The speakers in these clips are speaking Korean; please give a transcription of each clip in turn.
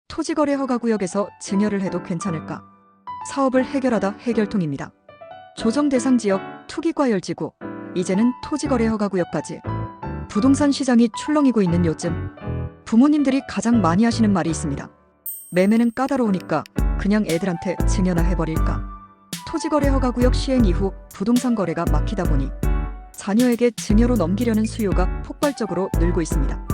토지거래 허가구역에서 증여를 해도 괜찮을까? 사업을 해결하다 해결통입니다. 조정 대상 지역 투기과열지구, 이제는 토지거래 허가구역까지. 부동산 시장이 출렁이고 있는 요즘 부모님들이 가장 많이 하시는 말이 있습니다. 매매는 까다로우니까 그냥 애들한테 증여나 해버릴까? 토지거래 허가구역 시행 이후 부동산 거래가 막히다 보니 자녀에게 증여로 넘기려는 수요가 폭발적으로 늘고 있습니다.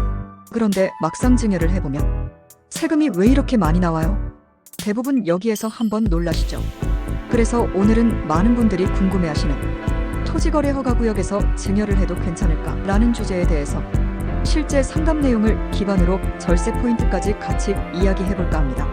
그런데 막상 증여를 해보면 세금이 왜 이렇게 많이 나와요? 대부분 여기에서 한번 놀라시죠. 그래서 오늘은 많은 분들이 궁금해하시는 토지거래 허가구역에서 증여를 해도 괜찮을까? 라는 주제에 대해서 실제 상담 내용을 기반으로 절세 포인트까지 같이 이야기해볼까 합니다.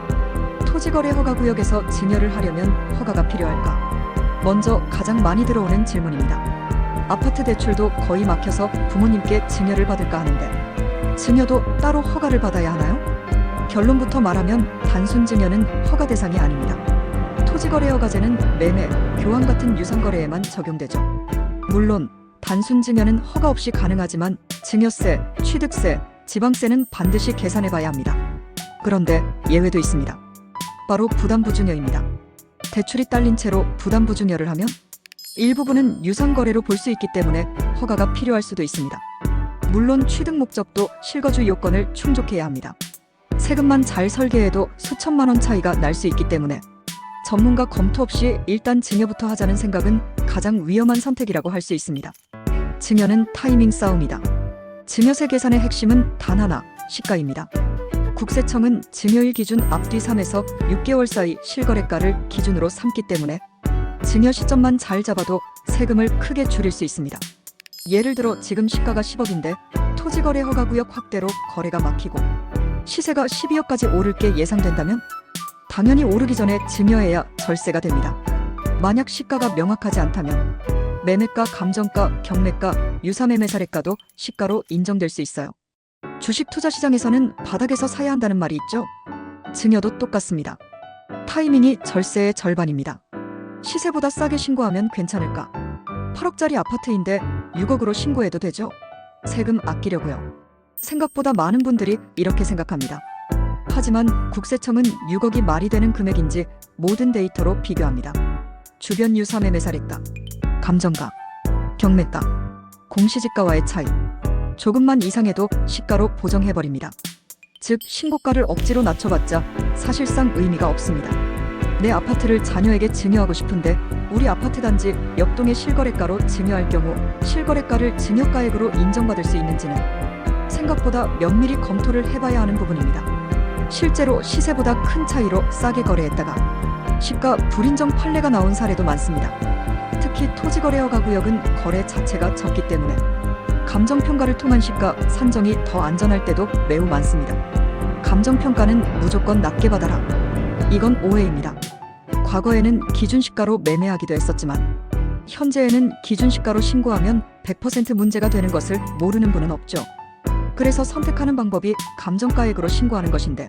토지거래 허가구역에서 증여를 하려면 허가가 필요할까? 먼저 가장 많이 들어오는 질문입니다. 아파트 대출도 거의 막혀서 부모님께 증여를 받을까 하는데 증여도 따로 허가를 받아야 하나요? 결론부터 말하면 단순 증여는 허가 대상이 아닙니다. 토지거래 허가제는 매매, 교환 같은 유상거래에만 적용되죠. 물론 단순 증여는 허가 없이 가능하지만 증여세, 취득세, 지방세는 반드시 계산해봐야 합니다. 그런데 예외도 있습니다. 바로 부담부증여입니다. 대출이 딸린 채로 부담부증여를 하면 일부분은 유상거래로 볼 수 있기 때문에 허가가 필요할 수도 있습니다. 물론 취득 목적도 실거주 요건을 충족해야 합니다. 세금만 잘 설계해도 수천만 원 차이가 날 수 있기 때문에 전문가 검토 없이 일단 증여부터 하자는 생각은 가장 위험한 선택이라고 할 수 있습니다. 증여는 타이밍 싸움이다. 증여세 계산의 핵심은 단 하나, 시가입니다. 국세청은 증여일 기준 앞뒤 3에서 6개월 사이 실거래가를 기준으로 삼기 때문에 증여 시점만 잘 잡아도 세금을 크게 줄일 수 있습니다. 예를 들어 지금 시가가 10억인데 토지거래 허가구역 확대로 거래가 막히고 시세가 12억까지 오를 게 예상된다면 당연히 오르기 전에 증여해야 절세가 됩니다. 만약 시가가 명확하지 않다면 매매가, 감정가, 경매가, 유사매매사례가도 시가로 인정될 수 있어요. 주식 투자 시장에서는 바닥에서 사야 한다는 말이 있죠. 증여도 똑같습니다. 타이밍이 절세의 절반입니다. 시세보다 싸게 신고하면 괜찮을까? 8억짜리 아파트인데 6억으로 신고해도 되죠? 세금 아끼려고요. 생각보다 많은 분들이 이렇게 생각합니다. 하지만 국세청은 6억이 말이 되는 금액인지 모든 데이터로 비교합니다. 주변 유사매매 사례가, 감정가, 경매가, 공시지가와의 차이, 조금만 이상해도 시가로 보정해버립니다. 즉 신고가를 억지로 낮춰봤자 사실상 의미가 없습니다. 내 아파트를 자녀에게 증여하고 싶은데 우리 아파트 단지 옆동의 실거래가로 증여할 경우 실거래가를 증여가액으로 인정받을 수 있는지는 생각보다 면밀히 검토를 해봐야 하는 부분입니다. 실제로 시세보다 큰 차이로 싸게 거래했다가 시가 불인정 판례가 나온 사례도 많습니다. 특히 토지거래 허가구역은 거래 자체가 적기 때문에 감정평가를 통한 시가 산정이 더 안전할 때도 매우 많습니다. 감정평가는 무조건 낮게 받아라. 이건 오해입니다. 과거에는 기준시가로 매매하기도 했었지만 현재에는 기준시가로 신고하면 100% 문제가 되는 것을 모르는 분은 없죠. 그래서 선택하는 방법이 감정가액으로 신고하는 것인데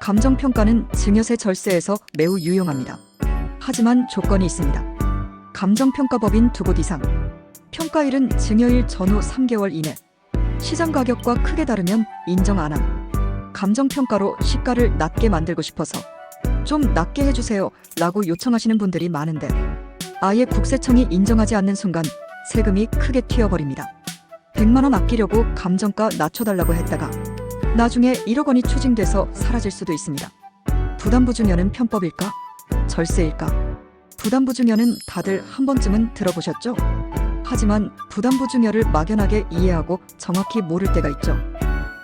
감정평가는 증여세 절세에서 매우 유용합니다. 하지만 조건이 있습니다. 감정평가법인 2곳 이상, 평가일은 증여일 전후 3개월 이내, 시장 가격과 크게 다르면 인정 안 함. 감정평가로 시가를 낮게 만들고 싶어서 좀 낮게 해주세요 라고 요청하시는 분들이 많은데 아예 국세청이 인정하지 않는 순간 세금이 크게 튀어버립니다. 100만 원 아끼려고 감정가 낮춰달라고 했다가 나중에 1억 원이 추징돼서 사라질 수도 있습니다. 부담부증여는 편법일까? 절세일까? 부담부증여는 다들 한 번쯤은 들어보셨죠? 하지만 부담부증여를 막연하게 이해하고 정확히 모를 때가 있죠.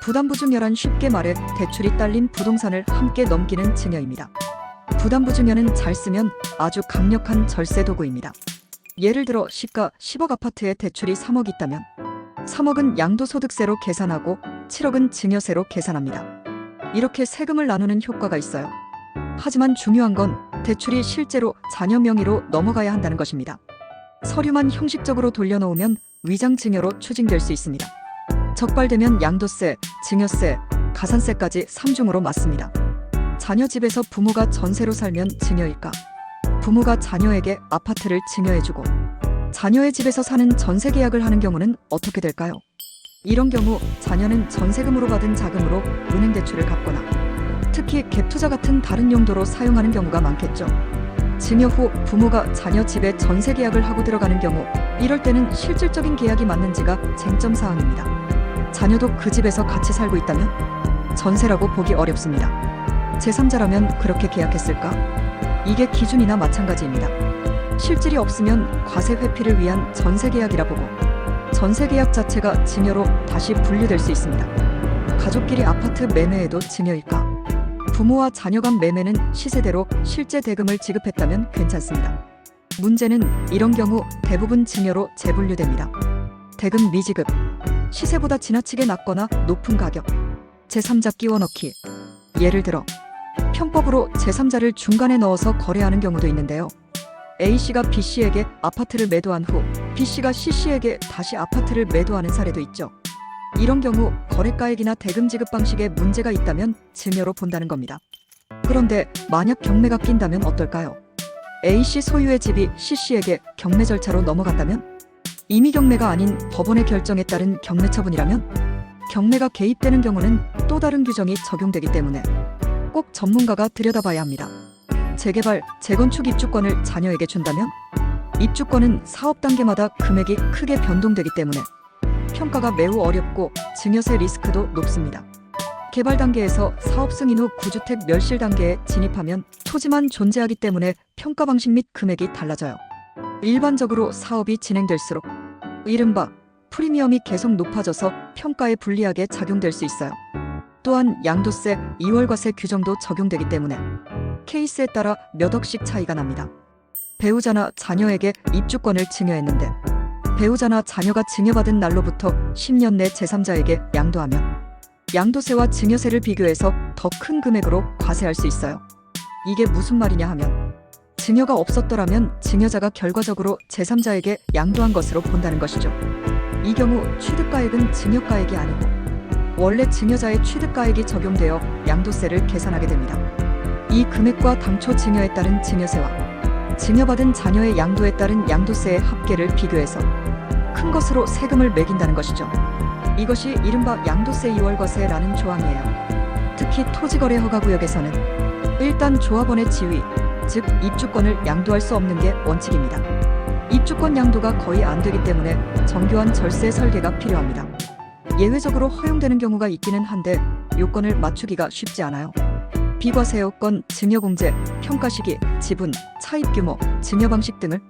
부담부증여란 쉽게 말해 대출이 딸린 부동산을 함께 넘기는 증여입니다. 부담부증여는 잘 쓰면 아주 강력한 절세 도구입니다. 예를 들어 시가 10억 아파트에 대출이 3억 있다면 3억은 양도소득세로 계산하고 7억은 증여세로 계산합니다. 이렇게 세금을 나누는 효과가 있어요. 하지만 중요한 건 대출이 실제로 자녀 명의로 넘어가야 한다는 것입니다. 서류만 형식적으로 돌려놓으면 위장증여로 추징될 수 있습니다. 적발되면 양도세, 증여세, 가산세까지 3중으로 맞습니다. 자녀 집에서 부모가 전세로 살면 증여일까? 부모가 자녀에게 아파트를 증여해주고 자녀의 집에서 사는 전세 계약을 하는 경우는 어떻게 될까요? 이런 경우 자녀는 전세금으로 받은 자금으로 은행 대출을 갚거나 특히 갭투자 같은 다른 용도로 사용하는 경우가 많겠죠. 증여 후 부모가 자녀 집에 전세 계약을 하고 들어가는 경우, 이럴 때는 실질적인 계약이 맞는지가 쟁점 사항입니다. 자녀도 그 집에서 같이 살고 있다면 전세라고 보기 어렵습니다. 제3자라면 그렇게 계약했을까? 이게 기준이나 마찬가지입니다. 실질이 없으면 과세 회피를 위한 전세 계약이라 보고, 전세 계약 자체가 증여로 다시 분류될 수 있습니다. 가족끼리 아파트 매매에도 증여일까? 부모와 자녀 간 매매는 시세대로 실제 대금을 지급했다면 괜찮습니다. 문제는 이런 경우 대부분 증여로 재분류됩니다. 대금 미지급, 시세보다 지나치게 낮거나 높은 가격, 제3자 끼워 넣기. 예를 들어 편법으로 제3자를 중간에 넣어서 거래하는 경우도 있는데요. A씨가 B씨에게 아파트를 매도한 후 B씨가 C씨에게 다시 아파트를 매도하는 사례도 있죠. 이런 경우 거래가액이나 대금 지급 방식에 문제가 있다면 증여로 본다는 겁니다. 그런데 만약 경매가 낀다면 어떨까요? A씨 소유의 집이 C씨에게 경매 절차로 넘어갔다면? 이미 경매가 아닌 법원의 결정에 따른 경매 처분이라면? 경매가 개입되는 경우는 또 다른 규정이 적용되기 때문에 꼭 전문가가 들여다봐야 합니다. 재개발, 재건축 입주권을 자녀에게 준다면? 입주권은 사업 단계마다 금액이 크게 변동되기 때문에 평가가 매우 어렵고 증여세 리스크도 높습니다. 개발 단계에서 사업 승인 후 구주택 멸실 단계에 진입하면 토지만 존재하기 때문에 평가 방식 및 금액이 달라져요. 일반적으로 사업이 진행될수록 이른바 프리미엄이 계속 높아져서 평가에 불리하게 작용될 수 있어요. 또한 양도세, 이월과세 규정도 적용되기 때문에 케이스에 따라 몇 억씩 차이가 납니다. 배우자나 자녀에게 입주권을 증여했는데 배우자나 자녀가 증여받은 날로부터 10년 내 제3자에게 양도하면 양도세와 증여세를 비교해서 더 큰 금액으로 과세할 수 있어요. 이게 무슨 말이냐 하면 증여가 없었더라면 증여자가 결과적으로 제3자에게 양도한 것으로 본다는 것이죠. 이 경우 취득가액은 증여가액이 아니고 원래 증여자의 취득가액이 적용되어 양도세를 계산하게 됩니다. 이 금액과 당초 증여에 따른 증여세와 증여받은 자녀의 양도에 따른 양도세의 합계를 비교해서 큰 것으로 세금을 매긴다는 것이죠. 이것이 이른바 양도세 이월과세라는 조항이에요. 특히 토지거래 허가구역에서는 일단 조합원의 지위, 즉 입주권을 양도할 수 없는 게 원칙입니다. 입주권 양도가 거의 안 되기 때문에 정교한 절세 설계가 필요합니다. 예외적으로 허용되는 경우가 있기는 한데 요건을 맞추기가 쉽지 않아요. 비과세 요건, 증여공제, 평가 시기, 지분, 차입 규모, 증여 방식 등을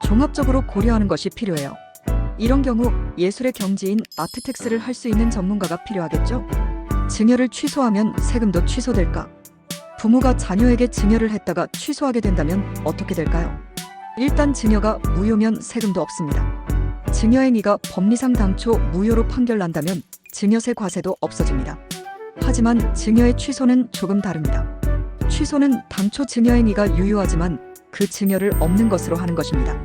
종합적으로 고려하는 것이 필요해요. 이런 경우 예술의 경지인 아트텍스를 할 수 있는 전문가가 필요하겠죠? 증여를 취소하면 세금도 취소될까? 부모가 자녀에게 증여를 했다가 취소하게 된다면 어떻게 될까요? 일단 증여가 무효면 세금도 없습니다. 증여행위가 법리상 당초 무효로 판결난다면 증여세 과세도 없어집니다. 하지만 증여의 취소는 조금 다릅니다. 취소는 당초 증여행위가 유효하지만 그 증여를 없는 것으로 하는 것입니다.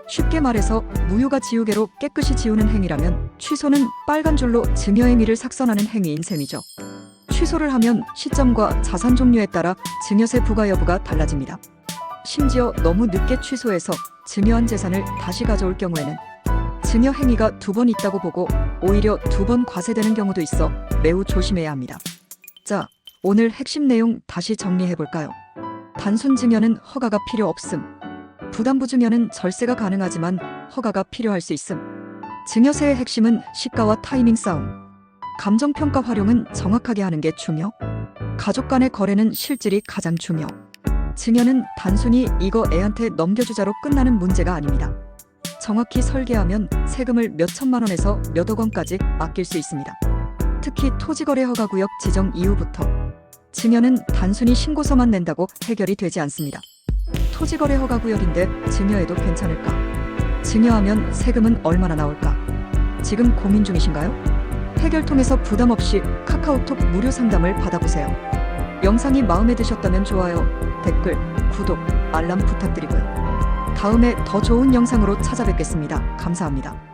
쉽게 말해서 무효가 지우개로 깨끗이 지우는 행위라면 취소는 빨간 줄로 증여행위를 삭선하는 행위인 셈이죠. 취소를 하면 시점과 자산 종류에 따라 증여세 부과 여부가 달라집니다. 심지어 너무 늦게 취소해서 증여한 재산을 다시 가져올 경우에는 증여 행위가 2번 있다고 보고 오히려 2번 과세되는 경우도 있어 매우 조심해야 합니다. 자, 오늘 핵심 내용 다시 정리해볼까요? 단순 증여는 허가가 필요 없음. 부담부 증여는 절세가 가능하지만 허가가 필요할 수 있음. 증여세의 핵심은 시가와 타이밍 싸움. 감정평가 활용은 정확하게 하는 게 중요. 가족 간의 거래는 실질이 가장 중요. 증여는 단순히 이거 애한테 넘겨주자로 끝나는 문제가 아닙니다. 정확히 설계하면 세금을 몇 천만 원에서 몇 억 원까지 아낄 수 있습니다. 특히 토지거래 허가구역 지정 이후부터 증여는 단순히 신고서만 낸다고 해결이 되지 않습니다. 토지거래 허가구역인데 증여해도 괜찮을까? 증여하면 세금은 얼마나 나올까? 지금 고민 중이신가요? 해결통에서 부담 없이 카카오톡 무료 상담을 받아보세요. 영상이 마음에 드셨다면 좋아요, 댓글, 구독, 알람 부탁드리고요. 다음에 더 좋은 영상으로 찾아뵙겠습니다. 감사합니다.